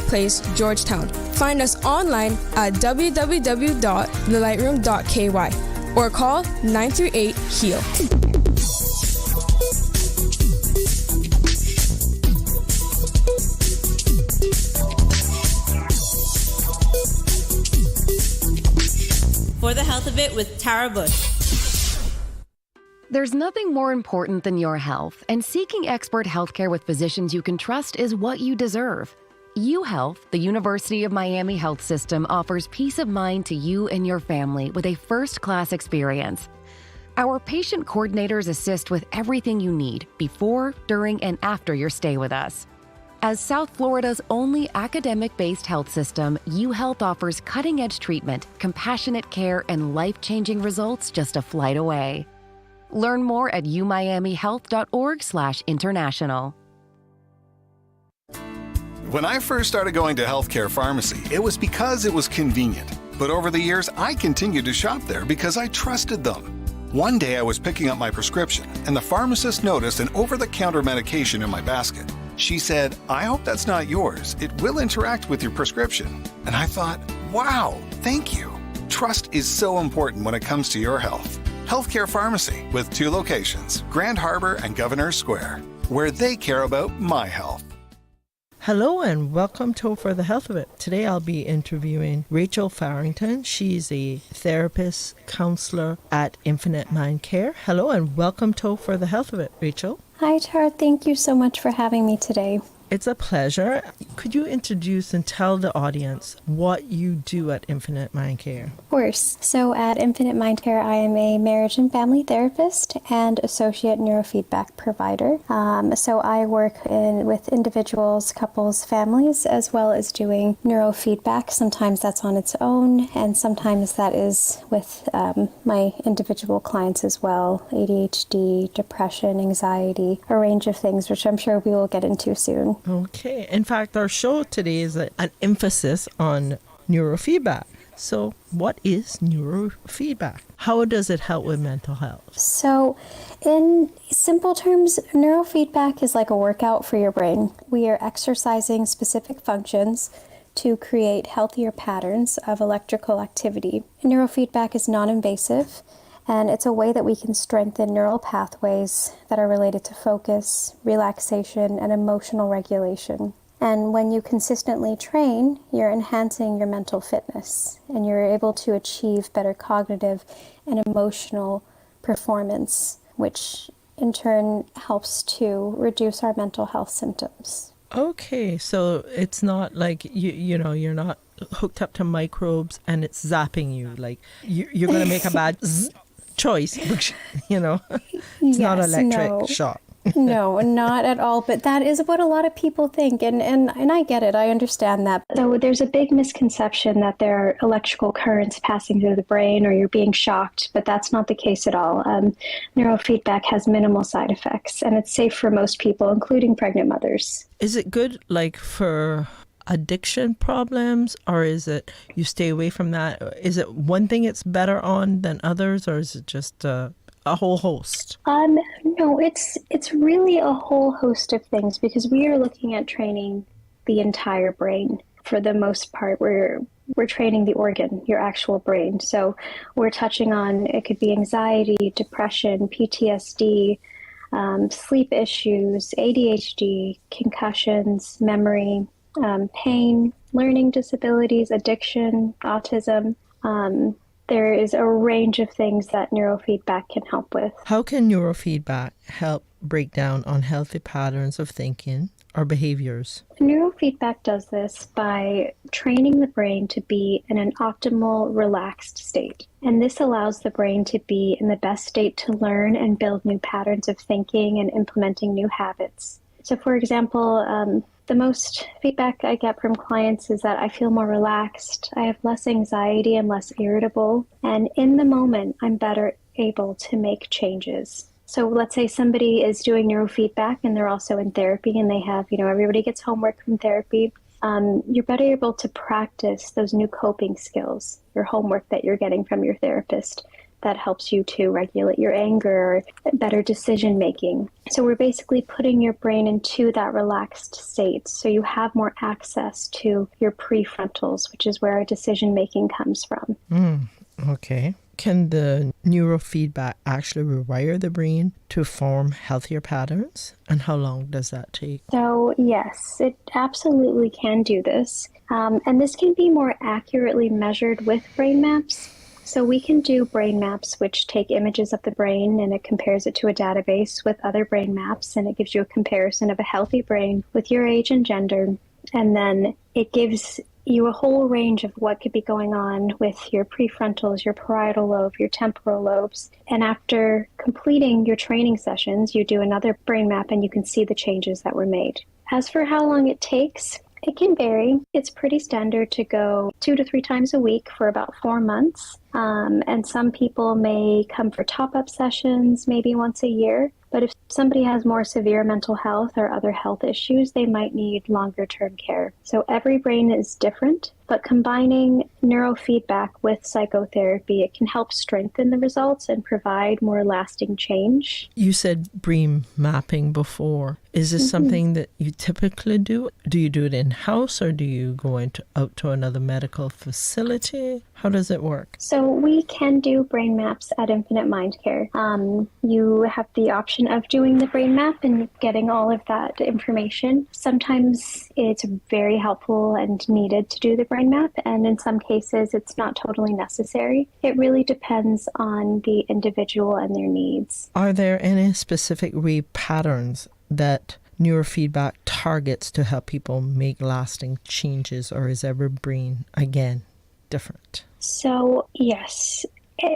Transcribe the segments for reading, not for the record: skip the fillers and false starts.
Place, Georgetown. Find us online at www.thelightroom.ky or call 938-HEAL. For the Health of It with Tara Bush. There's nothing more important than your health, and seeking expert healthcare with physicians you can trust is what you deserve. UHealth, the University of Miami Health System, offers peace of mind to you and your family with a first-class experience. Our patient coordinators assist with everything you need before, during, and after your stay with us. As South Florida's only academic-based health system, UHealth offers cutting-edge treatment, compassionate care, and life-changing results just a flight away. Learn more at umiamihealth.org/international. When I first started going to Healthcare Pharmacy, it was because it was convenient. But over the years, I continued to shop there because I trusted them. One day I was picking up my prescription, and the pharmacist noticed an over-the-counter medication in my basket. She said, "I hope that's not yours. It will interact with your prescription." And I thought, wow, thank you. Trust is so important when it comes to your health. Healthcare Pharmacy with 2 locations, Grand Harbor and Governor Square, where they care about my health. Hello and welcome to For the Health of It. Today I'll be interviewing Rachel FARRINGTON. She's a therapist, counselor at Infinite Mind Care. Hello and welcome to For the Health of It, Rachel. Hi, Tara. Thank you so much for having me today. It's a pleasure. Could you introduce and tell the audience what you do at Infinite Mind Care? Of course. So at Infinite Mind Care, I am a marriage and family therapist and associate neurofeedback provider. So I work with individuals, couples, families, as well as doing neurofeedback. Sometimes that's on its own, and sometimes that is with my individual clients as well. ADHD, depression, anxiety, a range of things, which I'm sure we will get into soon. Okay. In fact, our show today is an emphasis on neurofeedback. So what is neurofeedback? How does it help with mental health? So in simple terms, neurofeedback is like a workout for your brain. We are exercising specific functions to create healthier patterns of electrical activity. Neurofeedback is non-invasive, and it's a way that we can strengthen neural pathways that are related to focus, relaxation, and emotional regulation. And when you consistently train, you're enhancing your mental fitness, and you're able to achieve better cognitive and emotional performance, which in turn helps to reduce our mental health symptoms. Okay, so it's not like you're not hooked up to microbes and it's zapping you. Like you're going to make a bad choice, which, it's not electric shock. No, not at all. But that is what a lot of people think. And I get it. I understand that. So there's a big misconception that there are electrical currents passing through the brain or you're being shocked, but that's not the case at all. Neurofeedback has minimal side effects, and it's safe for most people, including pregnant mothers. Is it good for addiction problems, or is it you stay away from that? Is it one thing it's better on than others, or is it just a whole host? No, it's really a whole host of things, because we are looking at training the entire brain. For the most part, we're training the organ, your actual brain. So we're touching on, it could be anxiety, depression, PTSD, sleep issues, ADHD, concussions, memory, pain, learning disabilities, addiction, autism. There is a range of things that neurofeedback can help with. How can neurofeedback help break down unhealthy patterns of thinking or behaviors? Neurofeedback does this by training the brain to be in an optimal, relaxed state. And this allows the brain to be in the best state to learn and build new patterns of thinking and implementing new habits. So, for example, the most feedback I get from clients is that I feel more relaxed, I have less anxiety, I'm less irritable, and in the moment, I'm better able to make changes. So let's say somebody is doing neurofeedback and they're also in therapy, and they have, everybody gets homework from therapy. You're better able to practice those new coping skills, your homework that you're getting from your therapist, that helps you to regulate your anger, better decision making. So we're basically putting your brain into that relaxed state so you have more access to your prefrontals, which is where our decision making comes from. Okay. Can the neurofeedback actually rewire the brain to form healthier patterns? And how long does that take? So yes, it absolutely can do this. And this can be more accurately measured with brain maps. So we can do brain maps, which take images of the brain and it compares it to a database with other brain maps. And it gives you a comparison of a healthy brain with your age and gender. And then it gives you a whole range of what could be going on with your prefrontals, your parietal lobe, your temporal lobes. And after completing your training sessions, you do another brain map and you can see the changes that were made. As for how long it takes, it can vary. It's pretty standard to go 2 to 3 times a week for about 4 months. And some people may come for top-up sessions maybe once a year. But if somebody has more severe mental health or other health issues, they might need longer-term care. So every brain is different, but combining neurofeedback with psychotherapy, it can help strengthen the results and provide more lasting change. You said brain mapping before. Is this something that you typically do? Do you do it in-house or do you go out to another medical facility? How does it work? So we can do brain maps at Infinite Mind Care. You have the option of doing the brain map and getting all of that information. Sometimes it's very helpful and needed to do the brain map, and in some cases it's not totally necessary. It really depends on the individual and their needs. Are there any specific patterns that neurofeedback targets to help people make lasting changes, or is every brain, again, different? So, yes.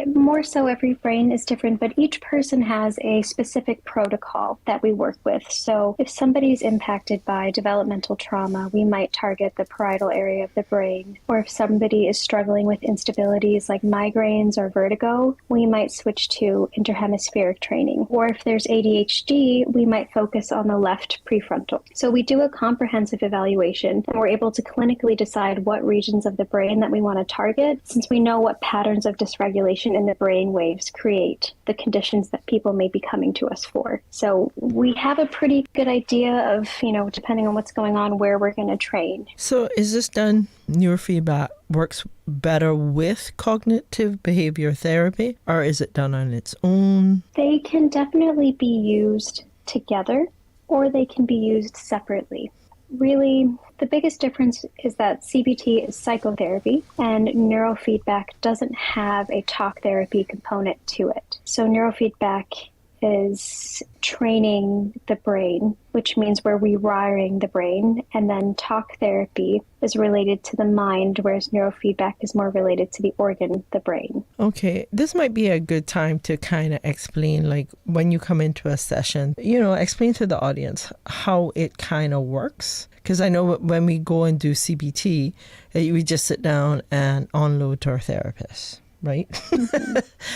More so, every brain is different, but each person has a specific protocol that we work with. So if somebody's impacted by developmental trauma, we might target the parietal area of the brain. Or if somebody is struggling with instabilities like migraines or vertigo, we might switch to interhemispheric training. Or if there's ADHD, we might focus on the left prefrontal. So we do a comprehensive evaluation, and we're able to clinically decide what regions of the brain that we want to target, since we know what patterns of dysregulation in the brain waves create the conditions that people may be coming to us for. So we have a pretty good idea of, depending on what's going on, where we're going to train. So is this done, neurofeedback works better with cognitive behavior therapy, or is it done on its own? They can definitely be used together, or they can be used separately. Really, the biggest difference is that CBT is psychotherapy and neurofeedback doesn't have a talk therapy component to it. So neurofeedback is training the brain, which means we're rewiring the brain, and then talk therapy is related to the mind, whereas neurofeedback is more related to the organ, the brain. Okay, this might be a good time to kind of explain, like when you come into a session, explain to the audience how it kind of works. Because I know when we go and do CBT, we just sit down and unload to our therapist, right?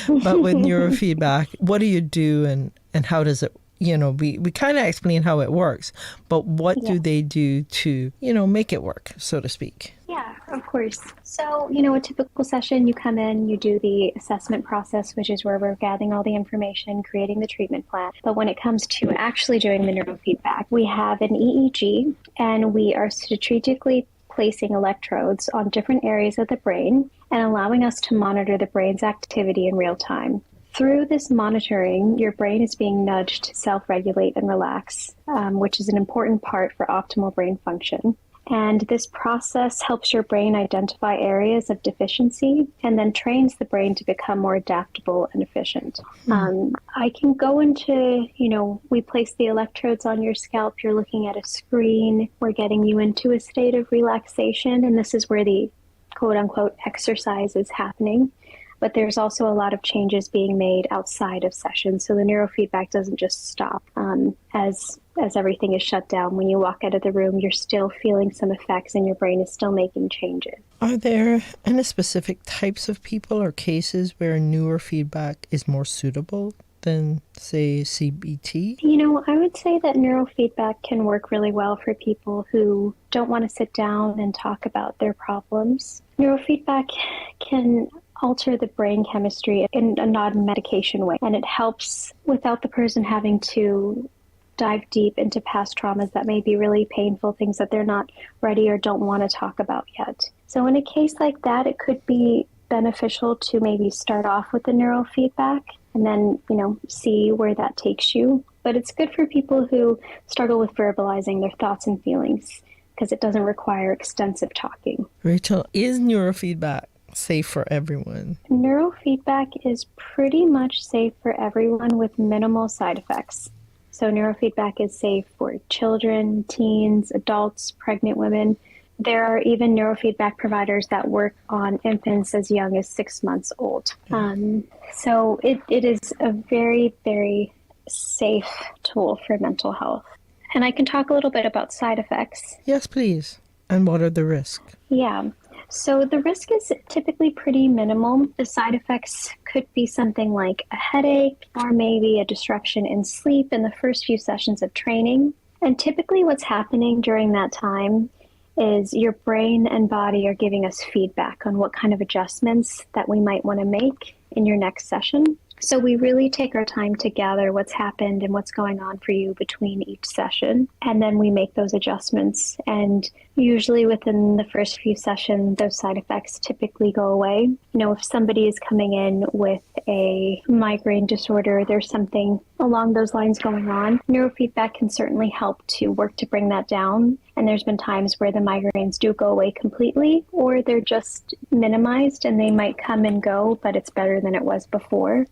But with neurofeedback, what do you do and how does it, we kind of explain how it works, but what do they do to, make it work, so to speak? Yeah, of course. So, a typical session, you come in, you do the assessment process, which is where we're gathering all the information, creating the treatment plan. But when it comes to actually doing the neurofeedback, we have an EEG, and we are strategically placing electrodes on different areas of the brain and allowing us to monitor the brain's activity in real time. Through this monitoring, your brain is being nudged to self-regulate and relax, which is an important part for optimal brain function. And this process helps your brain identify areas of deficiency and then trains the brain to become more adaptable and efficient. I can go into, we place the electrodes on your scalp. You're looking at a screen. We're getting you into a state of relaxation. And this is where the quote unquote exercise is happening. But there's also a lot of changes being made outside of sessions. So the neurofeedback doesn't just stop as everything is shut down. When you walk out of the room, you're still feeling some effects and your brain is still making changes. Are there any specific types of people or cases where neurofeedback is more suitable than, say, CBT? I would say that neurofeedback can work really well for people who don't want to sit down and talk about their problems. Neurofeedback can alter the brain chemistry in a non-medication way. And it helps without the person having to dive deep into past traumas that may be really painful, things that they're not ready or don't want to talk about yet. So in a case like that, it could be beneficial to maybe start off with the neurofeedback and then, see where that takes you. But it's good for people who struggle with verbalizing their thoughts and feelings because it doesn't require extensive talking. Rachel, is neurofeedback safe for everyone? Neurofeedback is pretty much safe for everyone with minimal side effects. So neurofeedback is safe for children, teens, adults, pregnant women. There are even neurofeedback providers that work on infants as young as 6 months old. So it is a very, very safe tool for mental health. And I can talk a little bit about side effects. Yes, please. And what are the risks? Yeah. So the risk is typically pretty minimal. The side effects could be something like a headache or maybe a disruption in sleep in the first few sessions of training. And typically what's happening during that time is your brain and body are giving us feedback on what kind of adjustments that we might want to make in your next session. So we really take our time to gather what's happened and what's going on for you between each session. And then we make those adjustments. And usually within the first few sessions, those side effects typically go away. If somebody is coming in with a migraine disorder, there's something along those lines going on, neurofeedback can certainly help to work to bring that down. And there's been times where the migraines do go away completely, or they're just minimized and they might come and go, but it's better than it was before.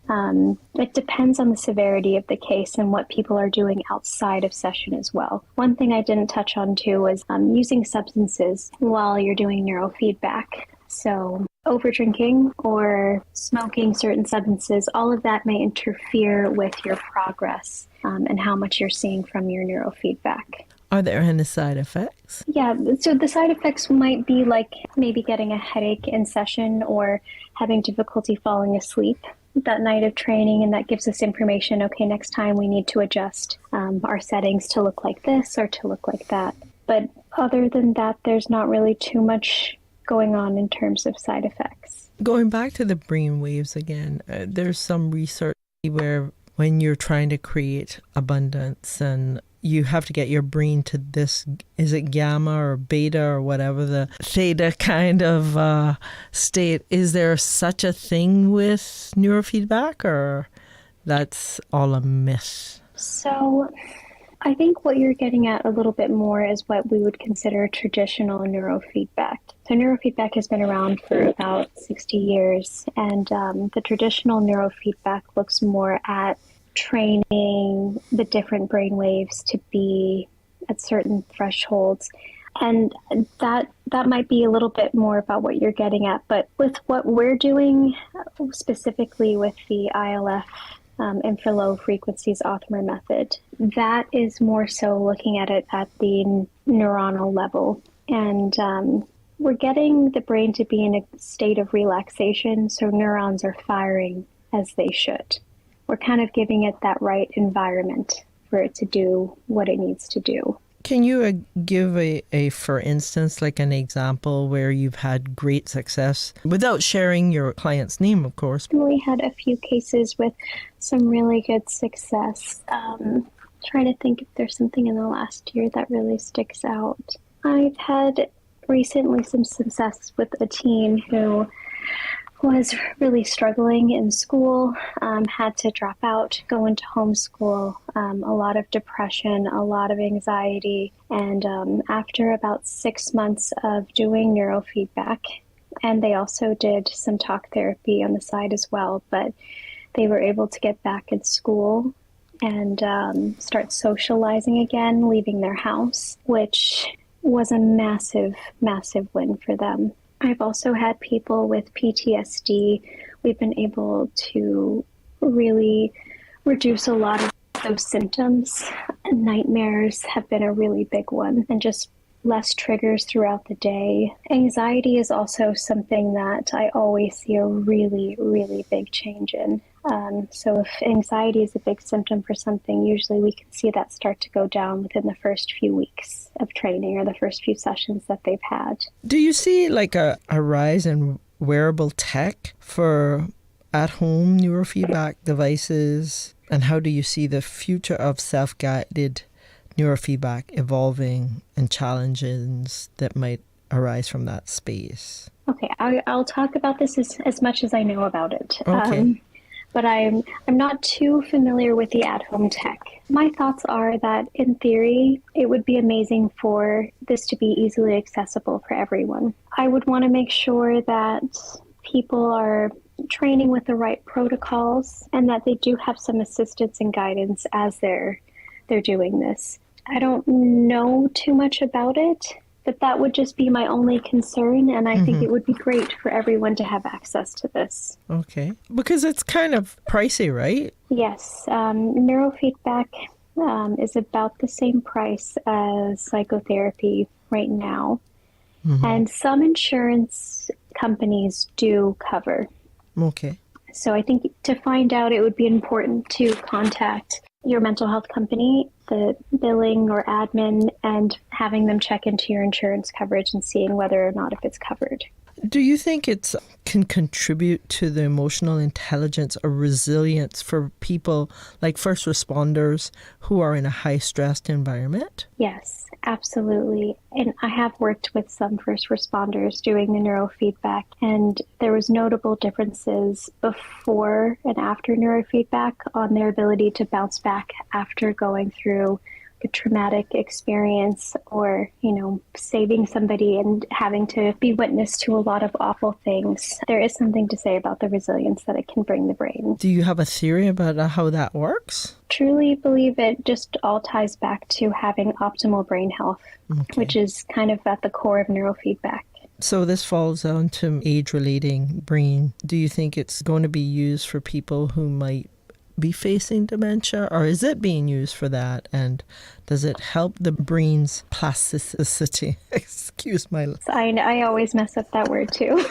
It depends on the severity of the case and what people are doing outside of session as well. One thing I didn't touch on too was using substances while you're doing neurofeedback. So overdrinking or smoking certain substances, all of that may interfere with your progress and how much you're seeing from your neurofeedback. Are there any side effects? Yeah, so the side effects might be like maybe getting a headache in session or having difficulty falling asleep that night of training, and that gives us information, okay, next time we need to adjust our settings to look like this or to look like that. But other than that, there's not really too much going on in terms of side effects. Going back to the brain waves again, there's some research where when you're trying to create abundance and you have to get your brain to this, is it gamma or beta or whatever, the theta kind of state. Is there such a thing with neurofeedback, or that's all a myth? So I think what you're getting at a little bit more is what we would consider traditional neurofeedback. So neurofeedback has been around for about 60 years, and the traditional neurofeedback looks more at training the different brain waves to be at certain thresholds. And that might be a little bit more about what you're getting at. But with what we're doing, specifically with the ILF, infralow frequencies Othmer method, that is more so looking at it at the neuronal level. And we're getting the brain to be in a state of relaxation, so neurons are firing as they should. We're kind of giving it that right environment for it to do what it needs to do. Can you give a, for instance, like an example where you've had great success without sharing your client's name, of course? We had a few cases with some really good success. Trying to think if there's something in the last year that really sticks out. I've had recently some success with a teen who was really struggling in school, had to drop out, go into homeschool, a lot of depression, a lot of anxiety. And after about 6 months of doing neurofeedback, and they also did some talk therapy on the side as well, but they were able to get back in school and start socializing again, leaving their house, which was a massive, massive win for them. I've also had people with PTSD. We've been able to really reduce a lot of those symptoms. Nightmares have been a really big one, and just less triggers throughout the day. Anxiety is also something that I always see a really, really big change in. So if anxiety is a big symptom for something, usually we can see that start to go down within the first few weeks of training or the first few sessions that they've had. Do you see like a rise in wearable tech for at-home neurofeedback devices? And how do you see the future of self-guided neurofeedback evolving and challenges that might arise from that space? Okay, I'll talk about this as much as I know about it. Okay. But I'm not too familiar with the at-home tech. My thoughts are that in theory, it would be amazing for this to be easily accessible for everyone. I would want to make sure that people are training with the right protocols and that they do have some assistance and guidance as they're doing this. I don't know too much about it, but that would just be my only concern, and I think it would be great for everyone to have access to this. Okay. Because it's kind of pricey, right? Yes, neurofeedback is about the same price as psychotherapy right now, and some insurance companies do cover. Okay. So I think to find out, it would be important to contact your mental health company, the billing or admin, and having them check into your insurance coverage and seeing whether or not if it's covered. Do you think it can contribute to the emotional intelligence or resilience for people like first responders who are in a high-stressed environment? Yes, absolutely. And I have worked with some first responders doing the neurofeedback, and there was notable differences before and after neurofeedback on their ability to bounce back after going through a traumatic experience or, saving somebody and having to be witness to a lot of awful things. There is something to say about the resilience that it can bring the brain. Do you have a theory about how that works? Truly believe it just all ties back to having optimal brain health, which is kind of at the core of neurofeedback. So this falls on to age-relating brain. Do you think it's going to be used for people who might be facing dementia, or is it being used for that? And does it help the brain's plasticity? Excuse my... I always mess up that word too.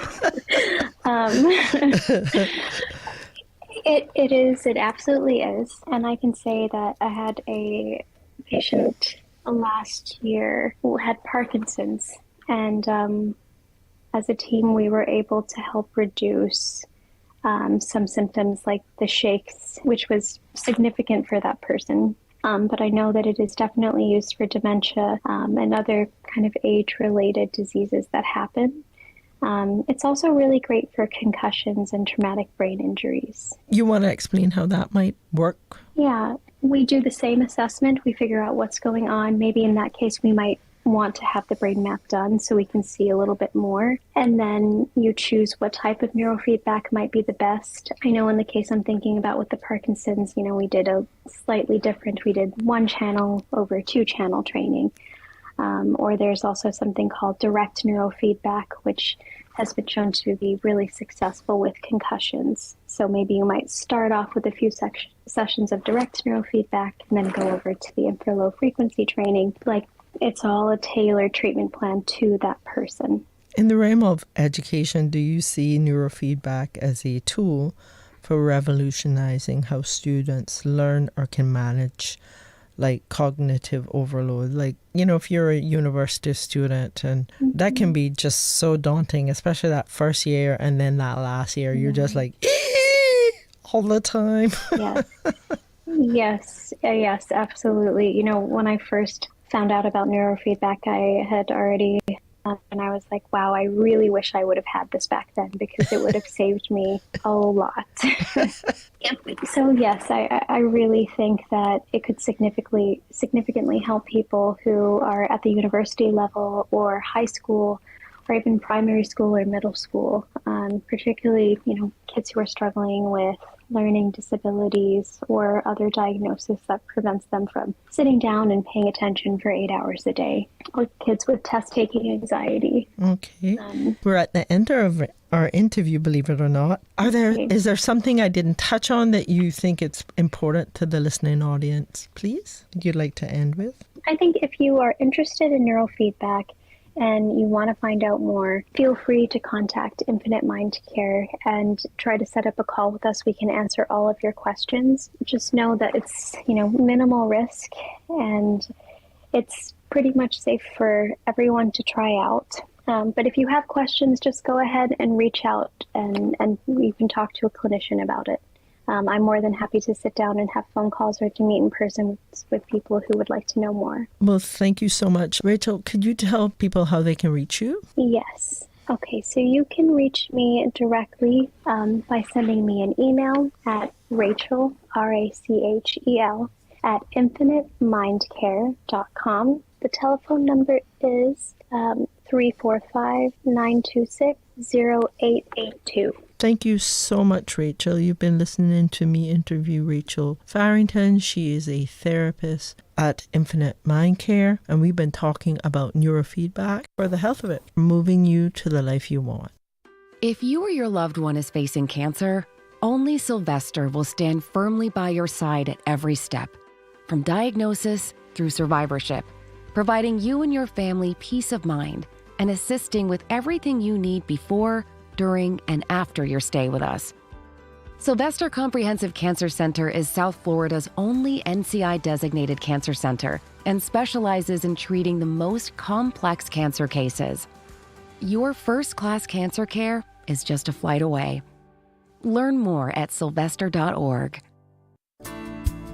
It absolutely is. And I can say that I had a patient last year who had Parkinson's. And as a team, we were able to help reduce some symptoms like the shakes, which was significant for that person. But I know that it is definitely used for dementia and other kind of age-related diseases that happen. It's also really great for concussions and traumatic brain injuries. You want to explain how that might work? Yeah, we do the same assessment. We figure out what's going on. Maybe in that case, we might want to have the brain map done so we can see a little bit more. And then you choose what type of neurofeedback might be the best. I know in the case I'm thinking about with the Parkinson's, we did a slightly different. We did 1 channel over 2 channel training. Or there's also something called direct neurofeedback, which has been shown to be really successful with concussions. So maybe you might start off with a few sessions of direct neurofeedback and then go over to the infra-low frequency training. It's all a tailored treatment plan to that person. In the realm of education, do you see neurofeedback as a tool for revolutionizing how students learn or can manage cognitive overload? If you're a university student, and that can be just so daunting, especially that first year and then that last year, you're just all the time. Yes. Yes, absolutely. When I first found out about neurofeedback, I had already, and I was like, wow, I really wish I would have had this back then because it would have saved me a lot. So yes, I really think that it could significantly help people who are at the university level or high school or even primary school or middle school, particularly, kids who are struggling with learning disabilities or other diagnosis that prevents them from sitting down and paying attention for 8 hours a day, or kids with test-taking anxiety. Okay. We're at the end of our interview, believe it or not. Is there something I didn't touch on that you think it's important to the listening audience, please, you'd like to end with? I think if you are interested in neurofeedback and you want to find out more, feel free to contact Infinite Mind Care and try to set up a call with us. We can answer all of your questions. Just know that it's, minimal risk and it's pretty much safe for everyone to try out. But if you have questions, just go ahead and reach out and you can talk to a clinician about it. I'm more than happy to sit down and have phone calls or to meet in person with people who would like to know more. Well, thank you so much. Rachel, could you tell people how they can reach you? Yes. Okay, so you can reach me directly by sending me an email at Rachel, Rachel, at infiniteMindCare.com. The telephone number is 345-926-0882. Thank you so much, Rachel. You've been listening to me interview Rachel Farrington. She is a therapist at Infinite Mind Care, and we've been talking about neurofeedback for the health of it, moving you to the life you want. If you or your loved one is facing cancer, only Sylvester will stand firmly by your side at every step, from diagnosis through survivorship, providing you and your family peace of mind and assisting with everything you need before, during, and after your stay with us. Sylvester Comprehensive Cancer Center is South Florida's only NCI-designated cancer center and specializes in treating the most complex cancer cases. Your first-class cancer care is just a flight away. Learn more at sylvester.org.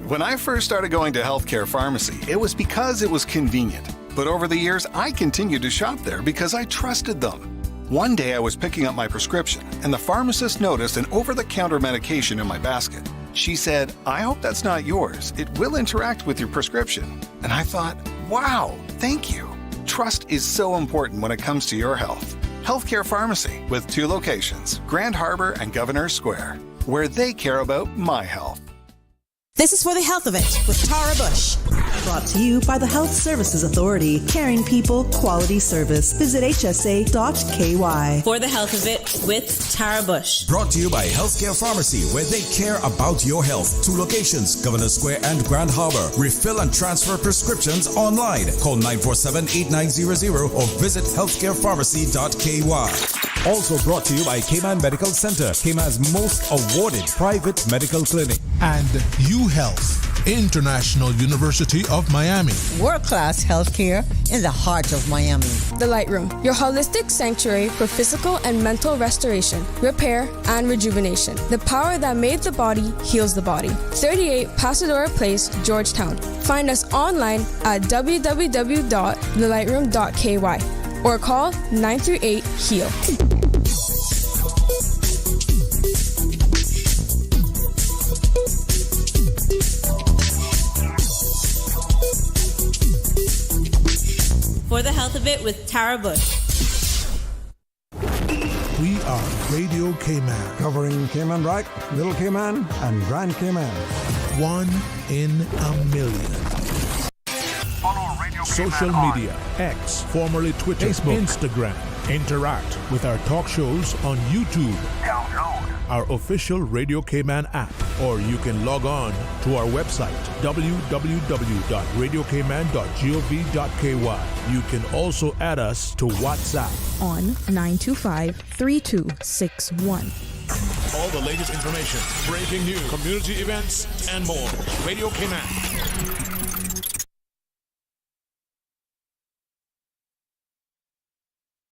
When I first started going to Healthcare Pharmacy, it was because it was convenient. But over the years, I continued to shop there because I trusted them. One day I was picking up my prescription, and the pharmacist noticed an over-the-counter medication in my basket. She said, "I hope that's not yours. It will interact with your prescription." And I thought, wow, thank you. Trust is so important when it comes to your health. Healthcare Pharmacy, with 2 locations, Grand Harbor and Governor's Square, where they care about my health. This is For the Health of It with Tara Bush. Brought to you by the Health Services Authority. Caring people, quality service. Visit hsa.ky. For the Health of It with Tara Bush. Brought to you by Healthcare Pharmacy, where they care about your health. 2 locations, Governor's Square and Grand Harbor. Refill and transfer prescriptions online. Call 947-8900 or visit healthcarepharmacy.ky. Also brought to you by Cayman Medical Center, Cayman's most awarded private medical clinic. And UHealth, International University of Miami. World-class healthcare in the heart of Miami. The Light Room, your holistic sanctuary for physical and mental restoration, repair, and rejuvenation. The power that made the body heals the body. 38 Pasadora Place, Georgetown. Find us online at www.thelightroom.ky or call 938-HEAL. For the Health of It with Tara Bush. We are Radio Cayman. Covering Cayman Brac, Little Cayman, and Grand Cayman. 1 in a million. Follow Radio Social Cayman media, X, formerly Twitter, Facebook, Instagram. Interact with our talk shows on YouTube. Download our official Radio Cayman app, or you can log on to our website, www.radiocayman.gov.ky. You can also add us to WhatsApp on 925-3261. All the latest information, breaking news, community events, and more. Radio Cayman.